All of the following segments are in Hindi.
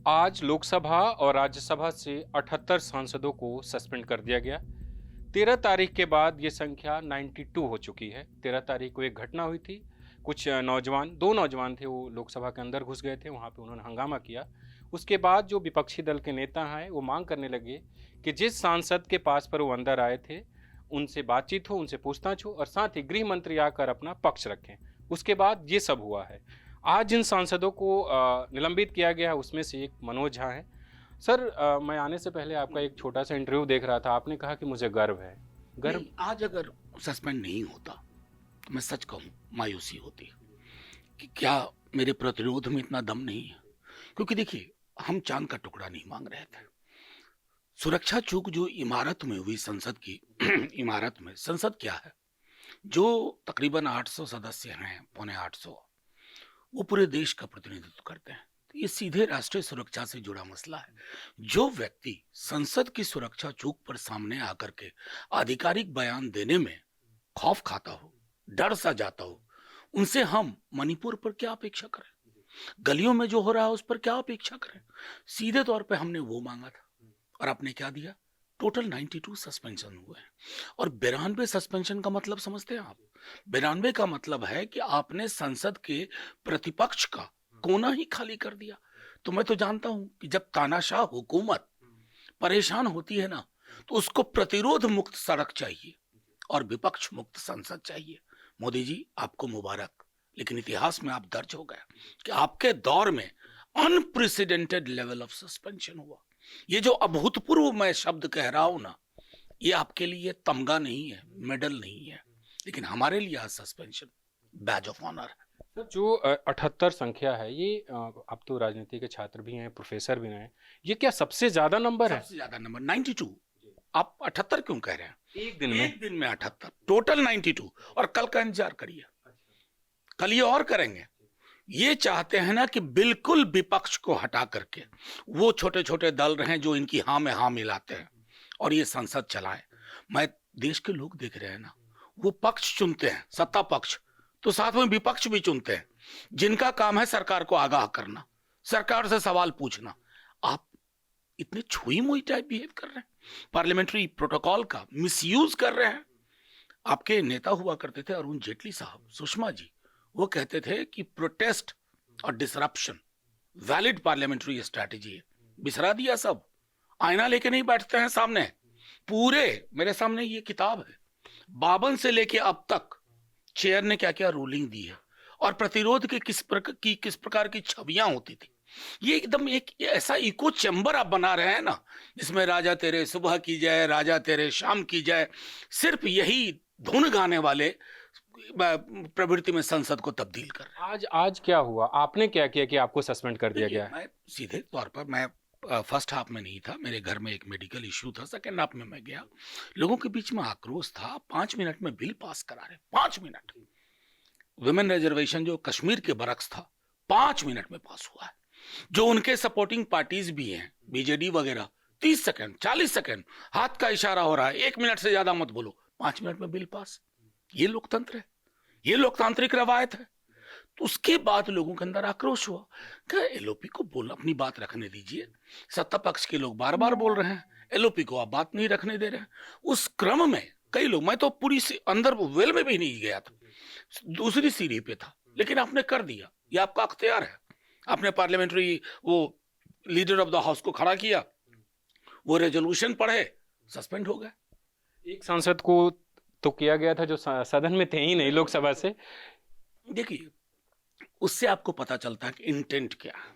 आज लोकसभा और राज्यसभा से 78 सांसदों को सस्पेंड कर दिया गया। 13 तारीख के बाद ये संख्या 92 हो चुकी है। 13 तारीख को एक घटना हुई थी। कुछ नौजवान, दो नौजवान थे, वो लोकसभा के अंदर घुस गए थे, वहाँ पे उन्होंने हंगामा किया। उसके बाद जो विपक्षी दल के नेता हैं वो मांग करने लगे कि जिस सांसद के पास पर वो अंदर आए थे उनसे बातचीत हो, उनसे पूछताछ हो और साथ ही गृह मंत्री आकर अपना पक्ष रखें। उसके बाद ये सब हुआ है। आज जिन सांसदों को निलंबित किया गया है उसमें से एक मनोज झा है। सर, मैं आने से पहले आपका एक छोटा सा इंटरव्यू देख रहा था, आपने कहा कि मुझे गर्व है। गर्व आज अगर सस्पेंड नहीं होता तो मैं सच कहूं मायूसी होती कि क्या मेरे प्रतिरोध में इतना दम नहीं है। क्योंकि देखिए, हम चांद का टुकड़ा नहीं मांग रहे थे। सुरक्षा चूक जो इमारत में हुई संसद की इमारत में, संसद क्या है जो तकरीबन 800 सदस्य हैं, पौने 800, वो पूरे देश का प्रतिनिधित्व करते हैं। तो ये सीधे राष्ट्रीय सुरक्षा से जुड़ा मसला है। जो व्यक्ति संसद की सुरक्षा चूक पर सामने आकर के आधिकारिक बयान देने में खौफ खाता हो, डर सा जाता हो, उनसे हम मणिपुर पर क्या अपेक्षा करें, गलियों में जो हो रहा है उस पर क्या अपेक्षा करें। सीधे तौर पे हमने वो मांगा था और आपने क्या दिया। टोटल 92 सस्पेंशन हुए हैं। और 92 सस्पेंशन का मतलब समझते हैं आप? 92 का मतलब है कि आपने संसद के प्रतिपक्ष का कोना ही खाली कर दिया। तो मैं तो जानता हूं कि जब तानाशाह हुकूमत परेशान होती है ना, तो उसको प्रतिरोध मुक्त सड़क चाहिए और विपक्ष मुक्त संसद चाहिए। मोदी जी, आपको मुबारक, लेकिन इतिहास में आप दर्ज हो गए कि आपके दौर में अनप्रेसिडेंटेड लेवल ऑफ सस्पेंशन हुआ। ये जो अभूतपूर्व मैं शब्द कह रहा हूं ना, ये आपके लिए तमगा नहीं है, मेडल नहीं है, लेकिन हमारे लिए आज सस्पेंशन बैज ऑफ ऑनर है। सर, जो 78 संख्या है, ये आप तो राजनीति के छात्र भी हैं, प्रोफेसर भी हैं, ये क्या सबसे ज्यादा नंबर है? सबसे ज्यादा नंबर 92। आप 78 क्यों कह रहे हैं? एक दिन में? एक दिन में 78, टोटल 92। और कल का इंतजार करिए, कल ये और करेंगे। ये चाहते हैं ना कि बिल्कुल विपक्ष को हटा करके वो छोटे छोटे दल रहे जो इनकी हाँ में हाँ मिलाते हैं और ये संसद चलाएं। मैं, देश के लोग देख रहे हैं ना, वो पक्ष चुनते हैं, सत्ता पक्ष, तो साथ में विपक्ष भी चुनते हैं जिनका काम है सरकार को आगाह करना, सरकार से सवाल पूछना। आप इतने छुई मुई टाइप बिहेव कर रहे हैं, पार्लियामेंट्री प्रोटोकॉल का मिसयूज कर रहे हैं। आपके नेता हुआ करते थे अरुण जेटली साहब, सुषमा जी, वो कहते थे कि प्रोटेस्ट और डिसरप्शन वैलिड पार्लियामेंट्री स्ट्रैटेजी है। बिसरा दिया सब, आईना लेके नहीं बैठते हैं सामने। पूरे मेरे सामने ये किताब है, 52 से लेके अब तक चेयर ने क्या क्या रूलिंग दी है और प्रतिरोध के किस प्रकार की छवियां होती थी। ये एकदम एक ऐसा इको चैम्बर आप बना रहे हैं ना, जिसमें राजा तेरे सुबह की जाए, राजा तेरे शाम की जाए, सिर्फ यही धुन गाने वाले प्रवृत्ति में संसद को तब्दील कर रहे हैं। आज क्या हुआ? आपने क्या किया कि आपको सस्पेंड कर दिया गया? मैं सीधे तौर पर, मैं फर्स्ट हाफ में नहीं था, मेरे घर में एक मेडिकल इश्यू था। सेकेंड हाफ में मैं गया, लोगों के बीच में आक्रोश था। 5 मिनट में बिल पास करा रहे, 5 मिनट। वुमेन रिजर्वेशन जो कश्मीर के बरक्स था, 5 मिनट में पास हुआ है। जो उनके सपोर्टिंग पार्टीज भी हैं, बीजेडी वगैरह, 30 सेकंड 40 सेकंड हाथ का इशारा हो रहा है, 1 मिनट से ज्यादा मत बोलो, 5 मिनट में बिल पास। ये लोकतंत्र है, ये लोकतांत्रिक रवायत है। तो उसके बाद लोगों के अंदर आक्रोश हुआ, क्या एलओपी को बोल, अपनी बात रखने दीजिए। सत्ता पक्ष के लोग बार बार बोल रहे हैं, एलओपी को आप बात नहीं रखने दे रहे हैं। उस क्रम में कई लोग, मैं तो पूरी अंदर वेल में भी नहीं गया था, दूसरी सीढ़ी पे था, लेकिन आपने कर दिया, ये आपका अख्तियार है। आपने पार्लियामेंट्री वो लीडर ऑफ द हाउस को खड़ा किया, वो रेजोल्यूशन पढ़े, सस्पेंड हो गए। एक सांसद को तो किया गया था जो सदन में थे ही नहीं, लोकसभा से। देखिए, उससे आपको पता चलता है कि इंटेंट क्या है।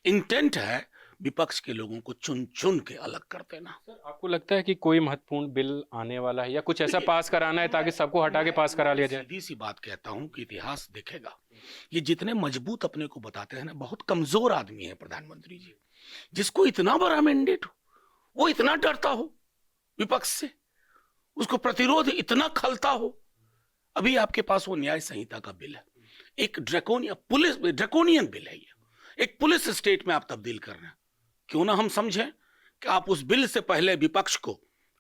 इंटेंट है विपक्ष के लोगों को चुन चुन के अलग कर देना। सर, आपको लगता है कि कोई महत्वपूर्ण बिल आने वाला है या कुछ ऐसा पास कराना है ताकि सबको हटा के पास करा लिया जाए? सीधी सी बात कहता हूं कि इतिहास देखेगा, ये जितने मजबूत अपने को बताते हैं ना, बहुत कमजोर आदमी है प्रधानमंत्री जी। जिसको इतना बड़ा मैंडेट हो, वो इतना डरता हो विपक्ष से, उसको प्रतिरोध इतना खलता हो। अभी आपके पास वो न्याय संहिता का बिल है, एक ड्रैकोनियन बिल है ये, एक पुलिस स्टेट में आप तब्दील कर रहे हैं। क्यों ना हम समझें कि आप उस बिल से पहले विपक्ष को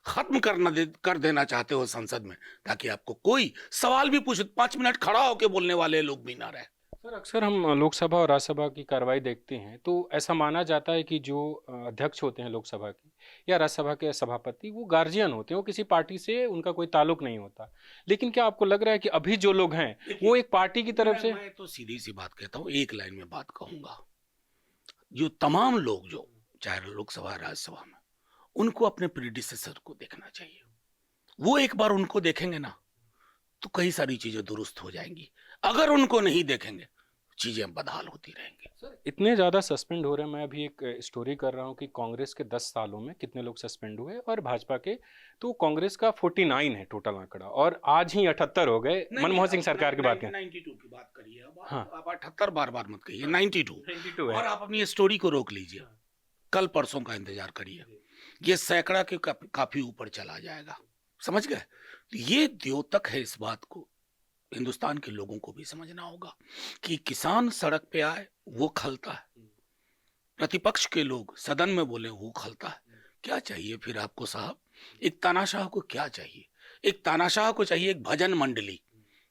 खत्म कर देना चाहते हो संसद में, ताकि आपको कोई सवाल भी पूछे, 5 मिनट खड़ा होकर बोलने वाले लोग भी ना रहे। सर अक्सर हम लोकसभा और राज्यसभा की कार्रवाई देखते हैं तो ऐसा माना जाता है कि जो अध्यक्ष होते हैं लोकसभा के या राज्यसभा के सभापति वो गार्जियन होते हैं, वो किसी पार्टी से उनका कोई ताल्लुक नहीं होता। लेकिन क्या आपको लग रहा है कि अभी जो लोग हैं वो एक पार्टी की तरफ से? मैं तो सीधी सी बात कहता हूँ, एक लाइन में बात कहूंगा। जो तमाम लोग जो चाहे लोकसभा राज्यसभा में, उनको अपने प्रीडिसेसर को देखना चाहिए। वो एक बार उनको देखेंगे ना तो कई सारी चीजें दुरुस्त हो जाएंगी। अगर उनको नहीं देखेंगे चीजें बदहाल होती रहेंगी। सर इतने ज़्यादा सस्पेंड हो रहे हैं, मैं अभी एक स्टोरी कर रहा हूँ कि कांग्रेस के 10 सालों में कितने लोग सस्पेंड हुए और भाजपा के, तो कांग्रेस का 49 है टोटल आंकड़ा और आज ही 78 हो गए मनमोहन सिंह सरकार की बात करें। 92 की बात करिए अब। हाँ। आप 78 बार बार मत कहिए, 92 92 है। और आप अपनी स्टोरी को रोक लीजिए, कल परसों का इंतजार करिए, ये सैकड़ा के काफी ऊपर चला जाएगा। समझ गए? ये द्योतक है। इस बात को हिंदुस्तान के लोगों को भी समझना होगा कि किसान सड़क पे आए वो खलता है, प्रतिपक्ष के लोग सदन में बोले वो खलता है। क्या चाहिए फिर आपको साहब? एक तानाशाह को क्या चाहिए? एक तानाशाह को चाहिए एक भजन मंडली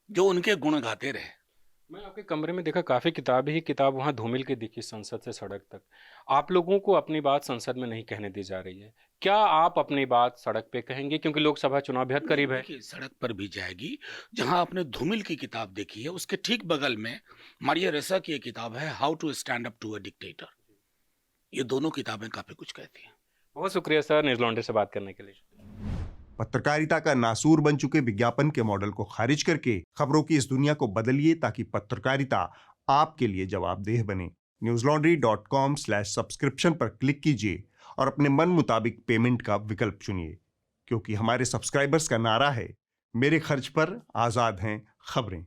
जो उनके गुण गाते रहे। मैं आपके कमरे में देखा काफ़ी किताबें ही किताब वहाँ धूमिल की दिखी, संसद से सड़क तक। आप लोगों को अपनी बात संसद में नहीं कहने दी जा रही है, क्या आप अपनी बात सड़क पे कहेंगे क्योंकि लोकसभा चुनाव बेहद करीब है? देखिए, सड़क पर भी जाएगी। जहां आपने धूमिल की किताब देखी है उसके ठीक बगल में मारिया रेसा की एक किताब है, how to stand up to a dictator. ये दोनों किताबें काफी कुछ कहती हैं। बहुत शुक्रिया सर न्यूज़ लॉन्ड्री से बात करने के लिए। पत्रकारिता का नासूर बन चुके विज्ञापन के मॉडल को खारिज करके खबरों की इस दुनिया को बदलिए ताकि पत्रकारिता आपके लिए जवाबदेह बने। newslaundry.com/subscription पर क्लिक कीजिए और अपने मन मुताबिक पेमेंट का विकल्प चुनिए, क्योंकि हमारे सब्सक्राइबर्स का नारा है, मेरे खर्च पर आजाद हैं खबरें।